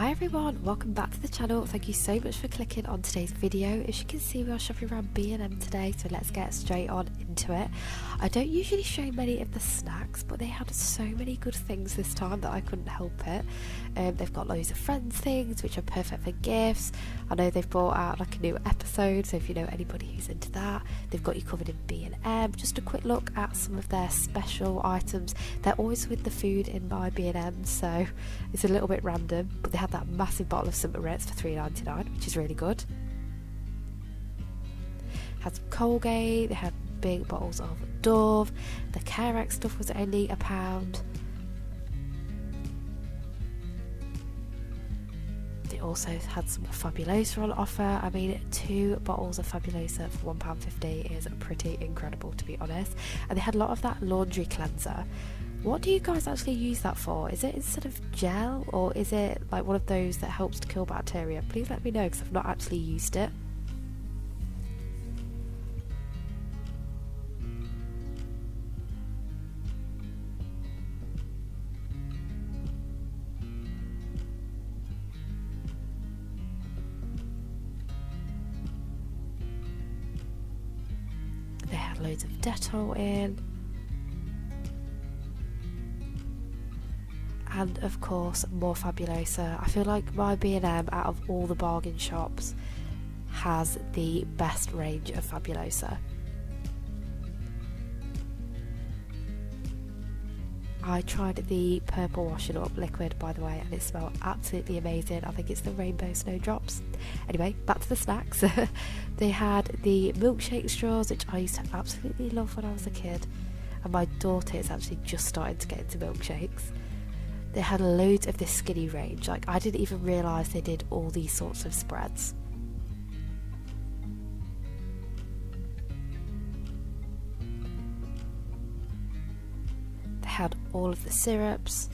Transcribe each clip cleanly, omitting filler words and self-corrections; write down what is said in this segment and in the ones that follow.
Hi everyone, welcome back to the channel. Thank you so much for clicking on today's video. As you can see, we are shopping around B&M today, so let's get straight on into it. I don't usually show many of the snacks, but they had so many good things this time that I couldn't help it. They've got loads of Friends things which are perfect for gifts. I know they've brought out like a new episode, so if you know anybody who's into that, they've got you covered in B&M. Just a quick look at some of their special items. They're always with the food in my B&M, so it's a little bit random, but they had that massive bottle of Simple Ritz for £3.99, which is really good. Had some Colgate, they had big bottles of Dove, the Carex stuff was only £1. They also had some Fabulosa on offer. I mean, 2 bottles of Fabulosa for £1.50 is pretty incredible, to be honest. And they had a lot of that laundry cleanser. What do you guys actually use that for? Is it instead of gel, or is it like one of those that helps to kill bacteria? Please let me know, because I've not actually used it. They had loads of Dettol in. And of course more Fabulosa. I feel like my B&M out of all the bargain shops has the best range of Fabulosa. I tried the purple washing up liquid, by the way, and it smelled absolutely amazing. I think it's the rainbow snowdrops. Anyway, back to the snacks. They had the milkshake straws, which I used to absolutely love when I was a kid, and my daughter is actually just starting to get into milkshakes. They had loads of this skinny range. Like, I didn't even realise they did all these sorts of spreads. They had all of the syrups,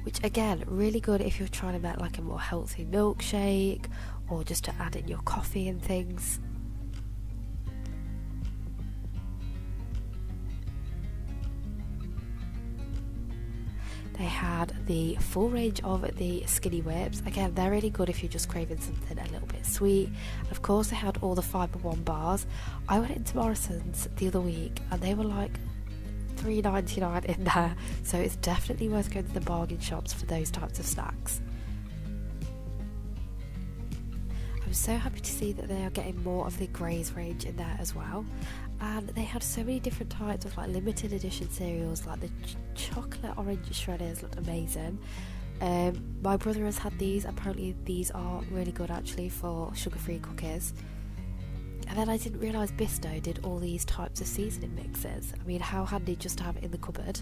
which again, really good if you're trying to make like a more healthy milkshake, or just to add in your coffee and things. They had the full range of the skinny whips. Again, they're really good if you're just craving something a little bit sweet. And of course, they had all the Fibre One bars. I went into Morrison's the other week and they were like £3.99 in there. So it's definitely worth going to the bargain shops for those types of snacks. I'm so happy to see that they are getting more of the Graze range in there as well. And they had so many different types of like limited edition cereals, like the chocolate orange shredders looked amazing. My brother has had these. Apparently these are really good actually for sugar-free cookies. And then I didn't realise Bisto did all these types of seasoning mixes. I mean, how handy just to have it in the cupboard.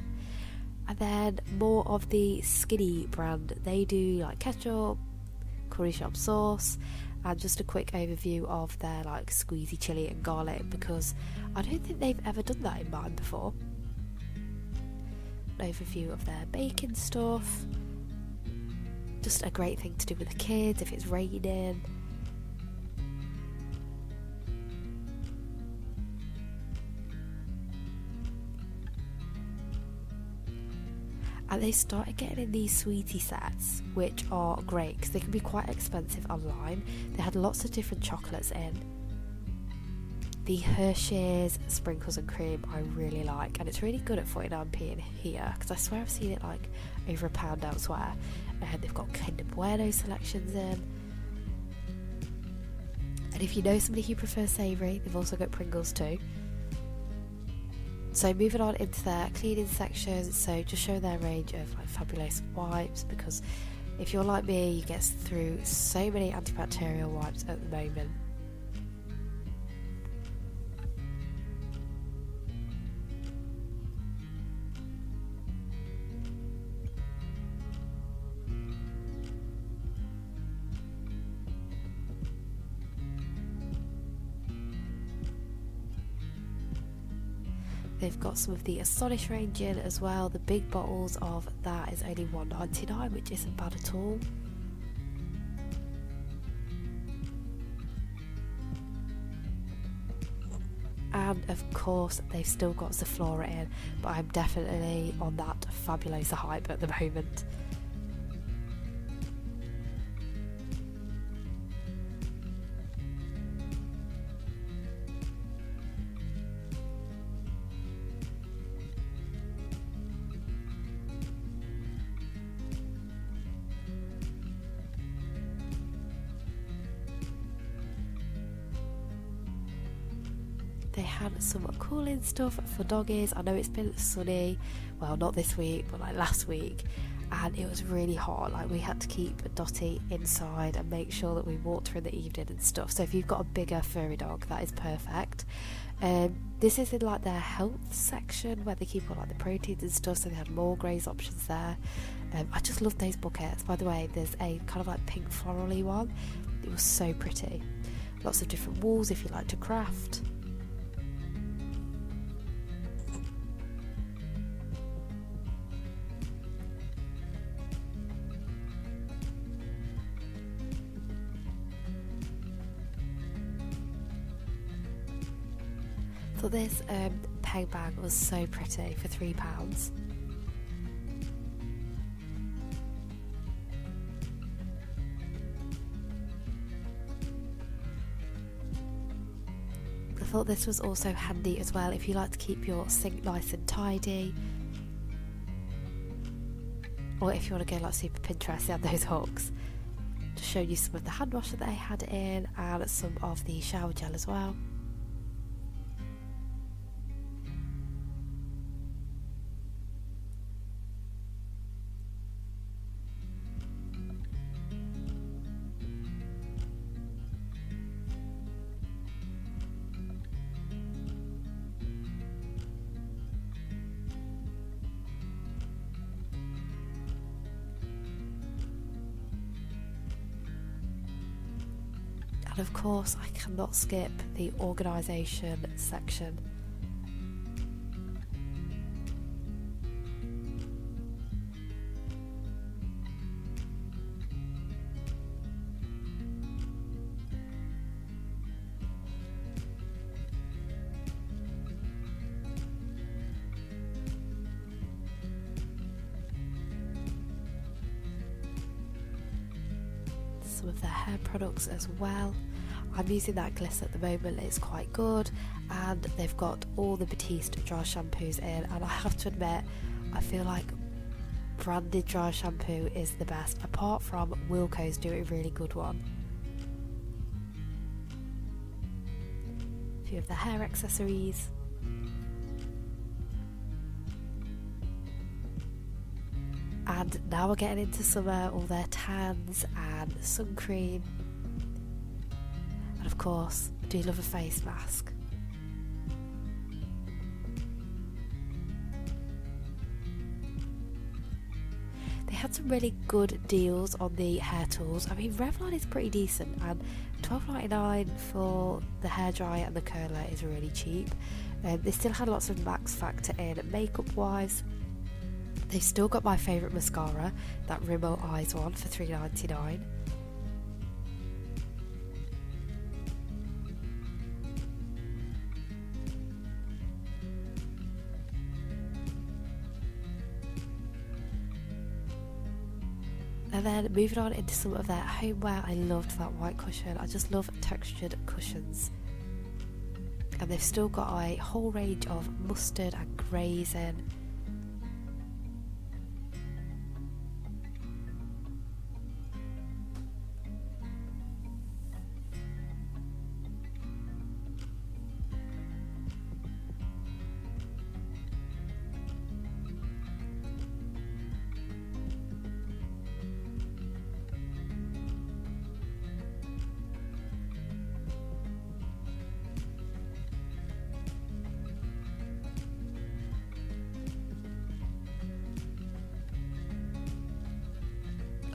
And then more of the Skinny brand. They do like ketchup, curry shop sauce, and just a quick overview of their like squeezy chili and garlic, because I don't think they've ever done that in mine before. An overview of their baking stuff. Just a great thing to do with the kids if it's raining. And they started getting in these sweetie sets, which are great because they can be quite expensive online. They had lots of different chocolates in. The Hershey's Sprinkles and Cream I really like, and it's really good at 49p in here, because I swear I've seen it like over £1 elsewhere. And they've got Kinder Bueno selections in. And if you know somebody who prefers savoury, they've also got Pringles too. So moving on into their cleaning section, so just show their range of like fabulous wipes, because if you're like me, you get through so many antibacterial wipes at the moment. They've got some of the Astonish range in as well. The big bottles of that is only £1.99, which isn't bad at all. And of course they've still got Zaflora in, but I'm definitely on that Fabulosa hype at the moment. they had some cooling stuff for doggies. I know it's been sunny, well, not this week, but like last week, and it was really hot. Like, we had to keep Dottie inside and make sure that we walked her in the evening and stuff. So if you've got a bigger furry dog, that is perfect. This is in like their health section where they keep all like the proteins and stuff, so they had more graze options there. I just love those buckets. By the way, there's a kind of like pink florally one. It was so pretty. Lots of different walls if you like to craft. So this peg bag was so pretty for £3. I thought this was also handy as well if you like to keep your sink nice and tidy, or if you want to go like super Pinterest, they had those hooks to show you some of the hand wash that they had in and some of the shower gel as well. And of course, I cannot skip the organisation section. Some of their hair products as well. I'm using that Gliss at the moment, it's quite good, and they've got all the Batiste dry shampoos in, and I have to admit, I feel like branded dry shampoo is the best, apart from Wilko's do a really good one. A few of the hair accessories. And now we're getting into summer, all their tans and sun cream. And of course, I do love a face mask. They had some really good deals on the hair tools. I mean, Revlon is pretty decent, and $12.99 for the hairdryer and the curler is really cheap. They still had lots of max factor in makeup wise. They've still got my favourite mascara, that Rimmel Eyes one for $3.99. And then moving on into some of their homeware, I loved that white cushion. I just love textured cushions. And they've still got a whole range of mustard and greys in.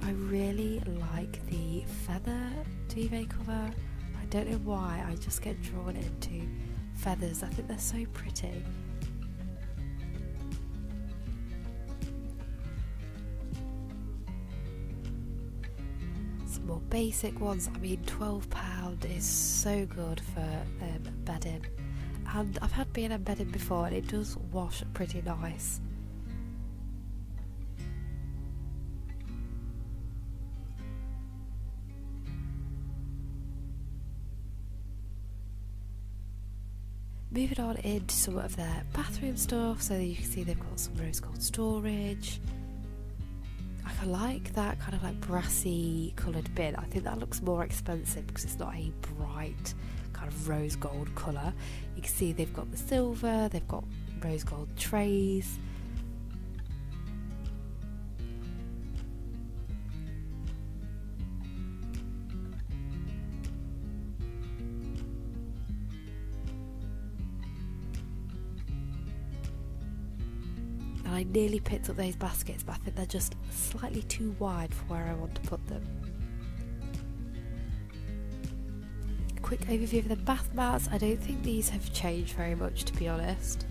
I really like the feather duvet cover. I don't know why, I just get drawn into feathers. I think they're so pretty. Some more basic ones. I mean, £12 is so good for bedding. And I've had B&M bedding before, and it does wash pretty nice. Moving on into some of their bathroom stuff, so you can see they've got some rose gold storage. I like that kind of like brassy coloured bin. I think that looks more expensive because it's not a bright kind kind of rose gold colour. You can see they've got the silver, they've got rose gold trays. And I nearly picked up those baskets, but I think they're just slightly too wide for where I want to put them. Quick overview of the bath mats. I don't think these have changed very much, to be honest.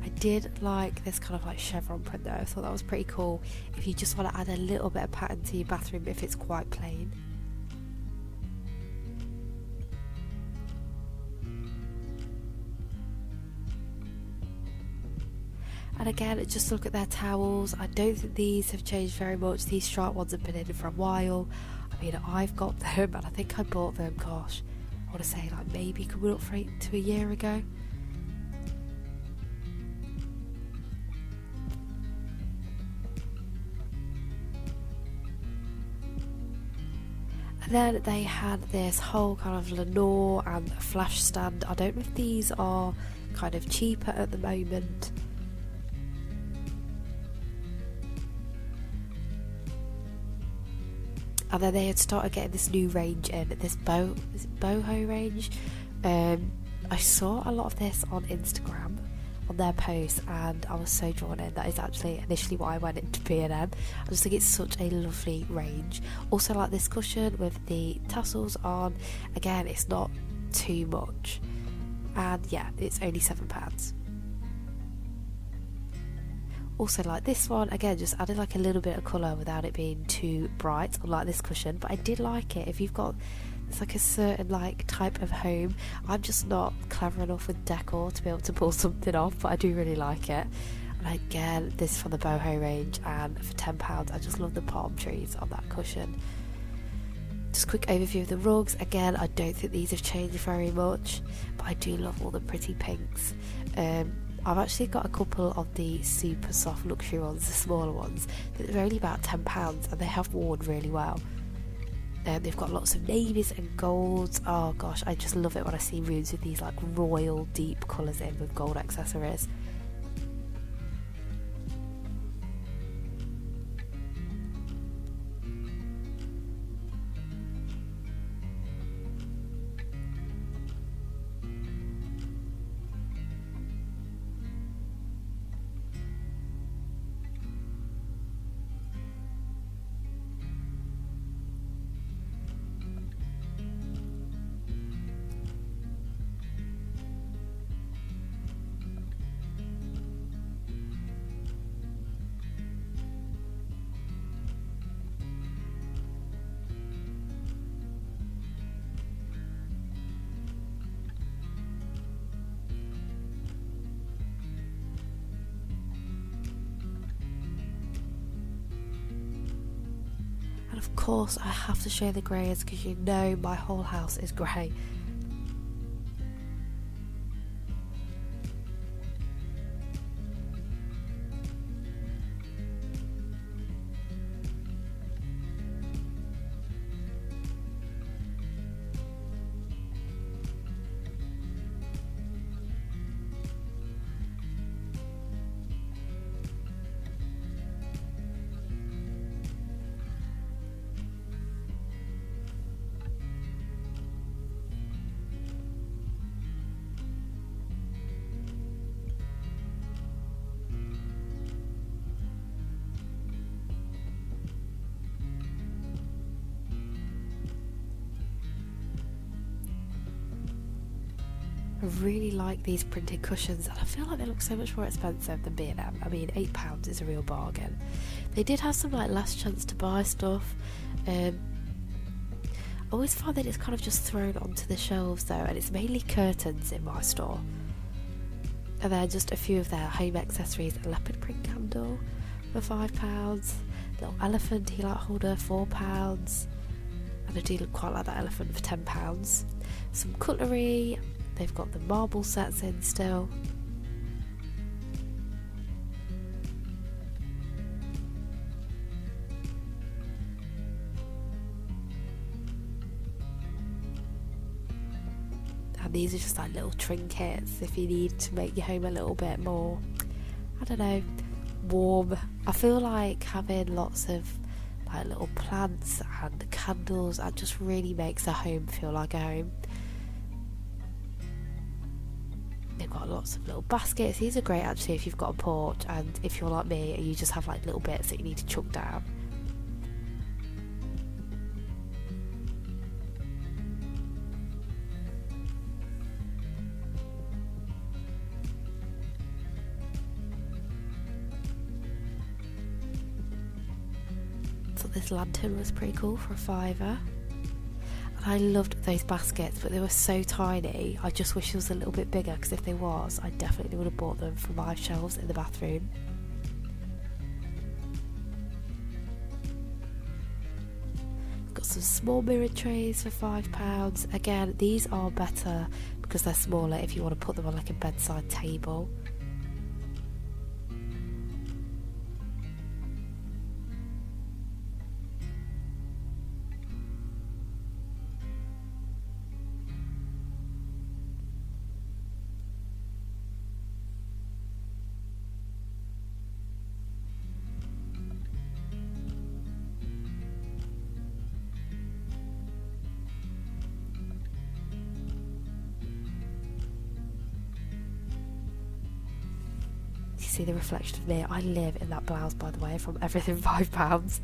I did like this kind of like chevron print though. I thought that was pretty cool if you just want to add a little bit of pattern to your bathroom if it's quite plain. And again, just look at their towels. I don't think these have changed very much. These striped ones have been in for a while. I mean, I've got them, and I think I bought them, gosh, I want to say like maybe coming up to a year ago. And then they had this whole kind of Lenore and flash stand. I don't know if these are kind of cheaper at the moment. And then they had started getting this new range in, this boho range. I saw a lot of this on Instagram, on their posts, and I was so drawn in. That is actually initially why I went into B&M. I just think it's such a lovely range. Also like this cushion with the tassels on. Again, it's not too much. And yeah, it's only £7. Also like this one, again, just added like a little bit of colour without it being too bright, unlike this cushion, but I did like it. If you've got, it's like a certain like type of home, I'm just not clever enough with decor to be able to pull something off, but I do really like it. And again, this is from the boho range, and for £10 I just love the palm trees on that cushion. Just quick overview of the rugs. Again, I don't think these have changed very much, but I do love all the pretty pinks. I've actually got a couple of the super soft luxury ones, the smaller ones. They're only about £10 and they have worn really well. They've got lots of navies and golds. Oh gosh, I just love it when I see rooms with these like royal deep colours in with gold accessories. Of course I have to show the greys because you know my whole house is grey. I really like these printed cushions, and I feel like they look so much more expensive than B&M. I mean, £8 is a real bargain. They did have some like last chance to buy stuff. I always find that it's kind of just thrown onto the shelves though, and it's mainly curtains in my store. And then just a few of their home accessories, a leopard print candle for £5, little elephant tea light holder, £4, and I do quite like that elephant for £10. Some cutlery. They've got the marble sets in still. and these are just like little trinkets if you need to make your home a little bit more, I don't know, warm. I feel like having lots of like little plants and candles, that just really makes a home feel like a home. They've got lots of little baskets. These are great actually if you've got a porch and if you're like me and you just have like little bits that you need to chuck down. Thought this lantern was pretty cool for a £5. I loved those baskets, but they were so tiny. I just wish it was a little bit bigger, because if they was, I definitely would have bought them for my shelves in the bathroom. Got some small mirror trays for £5. Again, these are better because they're smaller if you want to put them on like a bedside table. See the reflection of me. I live in that blouse, by the way, from everything £5.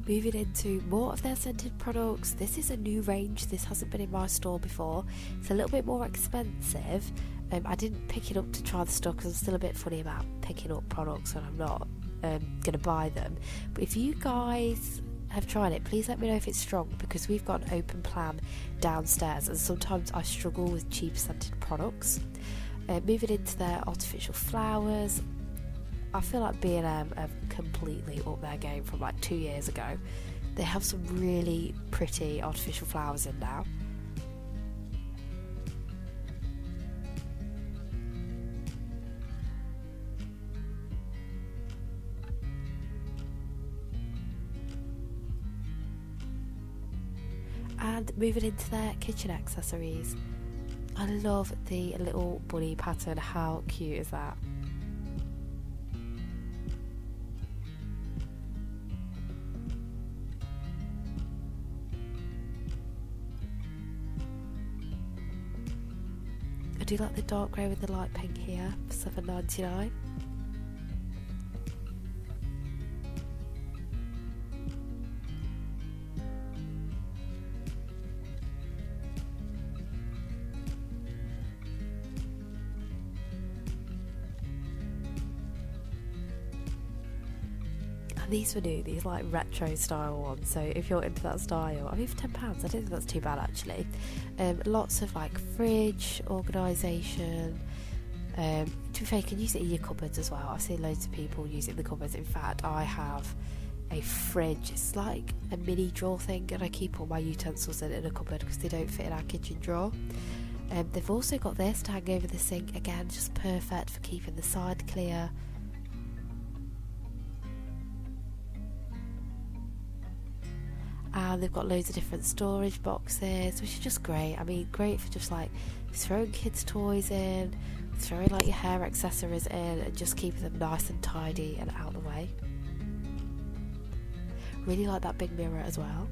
Moving into more of their scented products. This is a new range. This hasn't been in my store before. It's a little bit more expensive. I didn't pick it up to try the stock because I'm still a bit funny about picking up products when I'm not going to buy them. But if you guys have tried it, please let me know if it's strong, because we've got an open plan downstairs and sometimes I struggle with cheap scented products. Moving into their artificial flowers, I feel like B&M have completely upped their game from like 2 years ago. They have some really pretty artificial flowers in now. And moving into their kitchen accessories, I love the little bunny pattern. How cute is that? I do like the dark grey with the light pink here for £7.99. These were new, these like retro style ones, so if you're into that style, I mean for £10 I don't think that's too bad actually. Lots of like fridge organisation. To be fair, you can use it in your cupboards as well. I've seen loads of people use it in the cupboards. In fact, I have a fridge, it's like a mini drawer thing, and I keep all my utensils in a cupboard because they don't fit in our kitchen drawer. They've also got this to hang over the sink, again just perfect for keeping the side clear. And they've got loads of different storage boxes, which is just great. I mean, great for just like throwing kids' toys in, throwing like your hair accessories in, and just keeping them nice and tidy and out of the way. Really like that big mirror as well.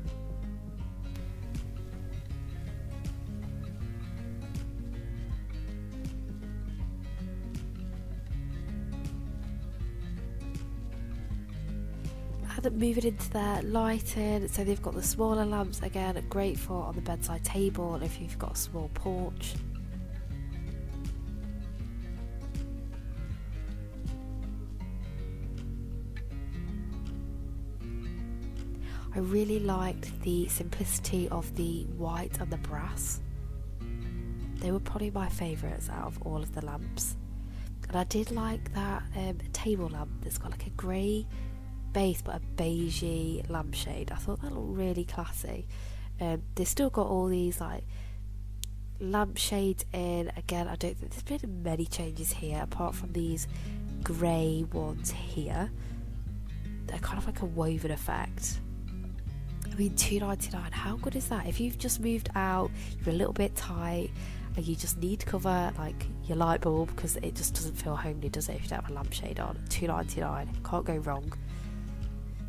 And moving into their lighting, so they've got the smaller lamps, again great for on the bedside table and if you've got a small porch. I really liked the simplicity of the white and the brass. They were probably my favourites out of all of the lamps. And I did like that table lamp that's got like a grey base but a beigey lampshade. I thought that looked really classy. They've still got all these like lampshades in. Again, I don't think there's been many changes here apart from these grey ones here. They're kind of like a woven effect. I mean, £2.99, how good is that? If you've just moved out, you're a little bit tight, and you just need to cover like your light bulb because it just doesn't feel homely, does it, if you don't have a lampshade on? £2.99, can't go wrong.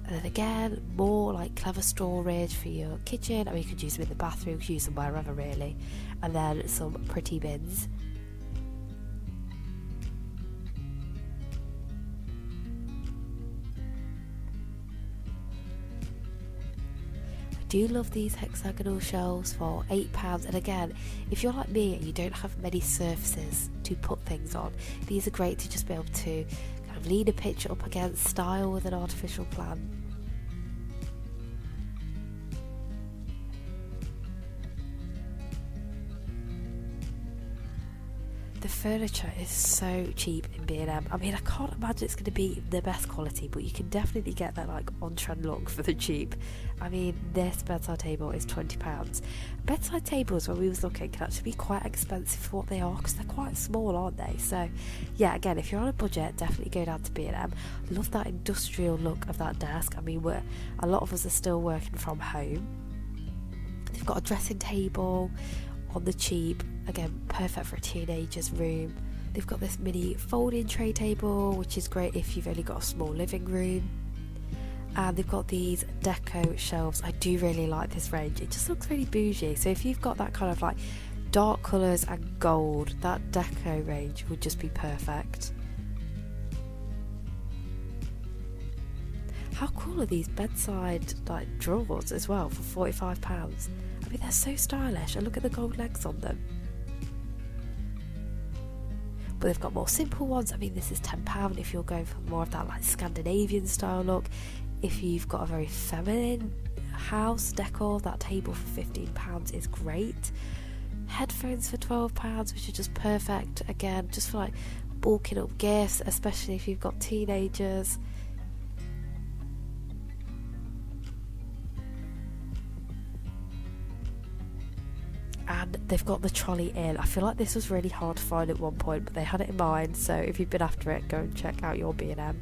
And then again, more like clever storage for your kitchen. I mean, you could use them in the bathroom, you could use them wherever really. And then some pretty bins. I do love these hexagonal shelves for £8. And again, if you're like me and you don't have many surfaces to put things on, these are great to just be able to kind of lean a picture up against, style with an artificial plant. The furniture is so cheap in B&M. I mean, I can't imagine it's going to be the best quality, but you can definitely get that like on-trend look for the cheap. I mean, this bedside table is £20. Bedside tables, when we was looking, can actually be quite expensive for what they are because they're quite small, aren't they? So yeah, again, if you're on a budget, definitely go down to B&M. Love that industrial look of that desk. I mean, a lot of us are still working from home. They've got a dressing table on the cheap, again perfect for a teenager's room. They've got this mini folding tray table, which is great if you've only got a small living room. And they've got these deco shelves. I do really like this range, it just looks really bougie. So if you've got that kind of like dark colours and gold, that deco range would just be perfect. How cool are these bedside like drawers as well for £45? I mean, they're so stylish, and look at the gold legs on them. But they've got more simple ones. I mean, this is £10 if you're going for more of that like Scandinavian style look. If you've got a very feminine house decor, that table for £15 is great. Headphones for £12, which are just perfect, again, just for like bulking up gifts, especially if you've got teenagers. And they've got the trolley in. I feel like this was really hard to find at one point, but they had it in mind, so if you've been after it, go and check out your B&M.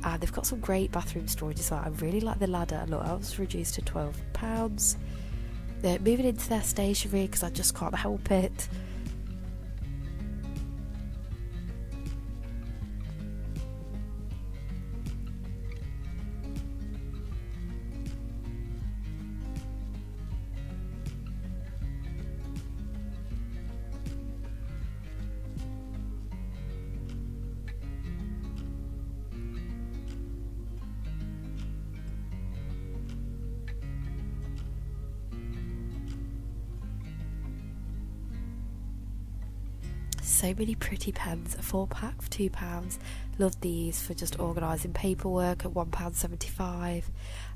And they've got some great bathroom storage as well. I really like the ladder. Look, that was reduced to £12. They're moving into their stationery because I just can't help it. So many pretty pens, a 4-pack for £2. Love these for just organising paperwork at £1.75.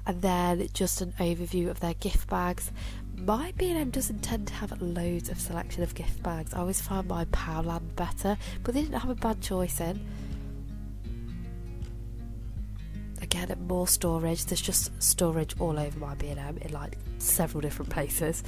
And then just an overview of their gift bags. My B&M doesn't tend to have loads of selection of gift bags. I always find my Powerland better, but they didn't have a bad choice in. Again, more storage. There's just storage all over my B&M in like several different places.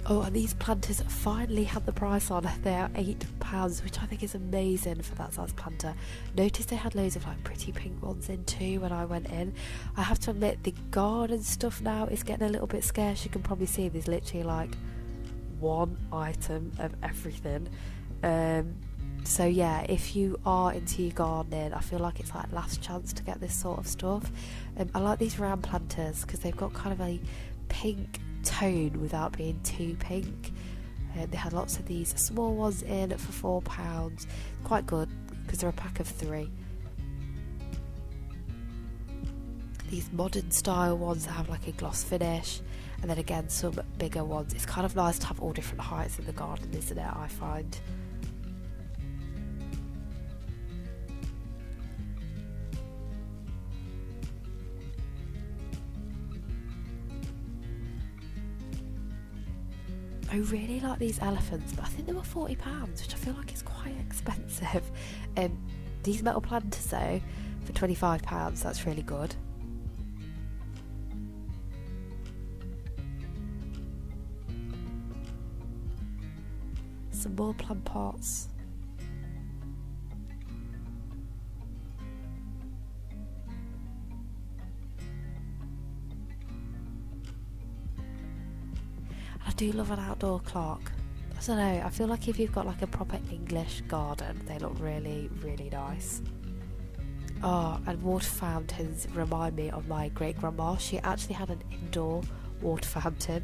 Oh, and these planters finally had the price on. They are £8, which I think is amazing for that size planter. Noticed they had loads of like pretty pink ones in too when I went in. I have to admit, the garden stuff now is getting a little bit scarce. You can probably see there's literally like one item of everything. So yeah, if you are into your gardening, I feel like it's like last chance to get this sort of stuff. I like these round planters because they've got kind of a pink tone without being too pink. They had lots of these small ones in for £4. Quite good because they're a pack of 3. These modern style ones that have like a gloss finish, and then again some bigger ones. It's kind of nice to have all different heights in the garden, isn't it, I find. I really like these elephants, but I think they were £40, which I feel like is quite expensive. These metal planters though, for £25, that's really good. Some more plant pots. I do love an outdoor clock. I don't know, I feel like if you've got like a proper English garden, they look really, really nice. Oh, and water fountains remind me of my great grandma. She actually had an indoor water fountain.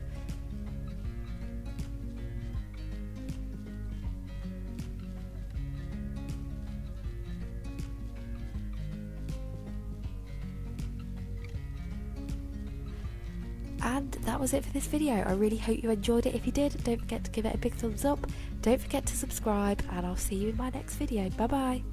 And that was it for this video. I really hope you enjoyed it. If you did, don't forget to give it a big thumbs up. Don't forget to subscribe, and I'll see you in my next video. Bye bye.